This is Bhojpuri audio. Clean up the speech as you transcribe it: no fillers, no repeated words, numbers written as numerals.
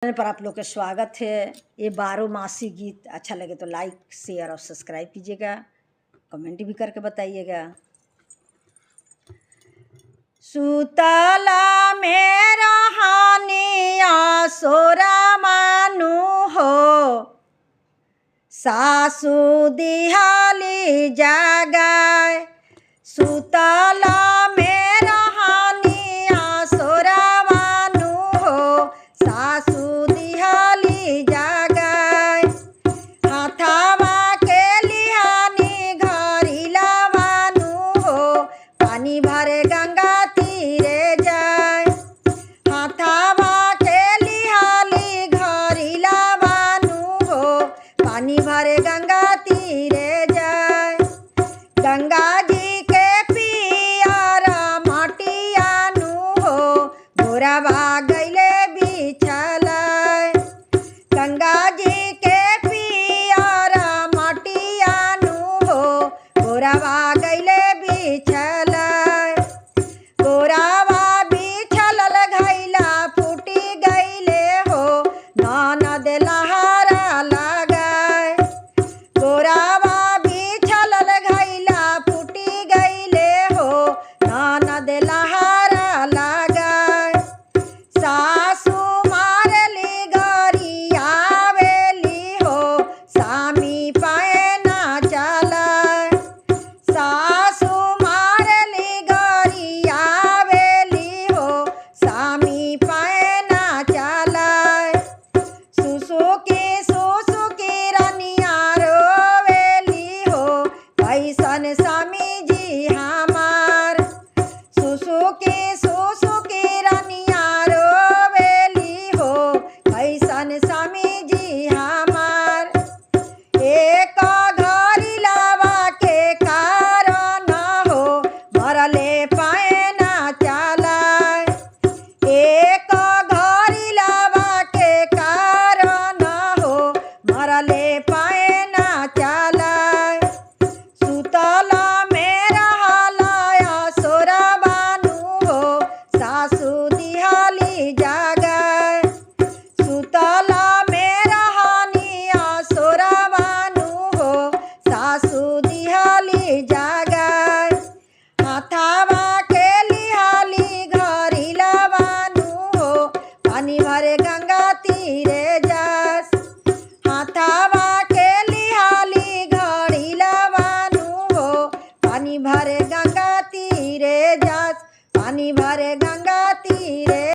चैनल पर आप लोग का स्वागत है। ये 12 मासी गीत अच्छा लगे तो लाइक शेयर और सब्सक्राइब कीजिएगा, कमेंट भी करके बताइएगा। सुतला मेरा हानिया सोरा मानु हो, सासू दिहाली जागाए। सुतला मेरा हानिया सोरा मानु हो, सासू दिहाली जागाए। हाथावा के लिहानी घरी लावानु हो, पानी भरे गंगा तीरे जाए। हाथावा के लिहानी घरी लावानु हो, पानी भरे गंगा तीरे जाए। गंगा जी के पियारा माटियानु हो, गोरावा गैले बिछलाए। गंगा जी के पियारा माटियानु हो, गोरावा गैले बिछलाए। गोरावा बिछलल घैला फूटी गैले हो, ननद लहारा लगाए। गोरावा बिछलल घैला फूटी गैले हो, ननद लहारा लगाए। सासू मारली गरी आवेली हो, सामी पाए ना चलाए। सासू मारली गरी आवेली हो, सामी पाए ना चलाए। सुसु की रनिया रोवेली हो, कैसन स्वामी जी हमार। सुसु की रनिया रोवेली हो, कैसन स्वामी जी हमार। एक घरी लावा के कारण हो, मरले पाए ना चलाए। एक घरी लावा के कारण हो, मरले पाए ना चलाए। सुतला मेरा हालाया सोरा बानु हो, सासू दिहाली जागाए। सुतला मेरा हानिया सोरा बानु हो, सासू दिहाली जागाए। हाथावा के लिहाली घरी लावानु हो, पानी भरे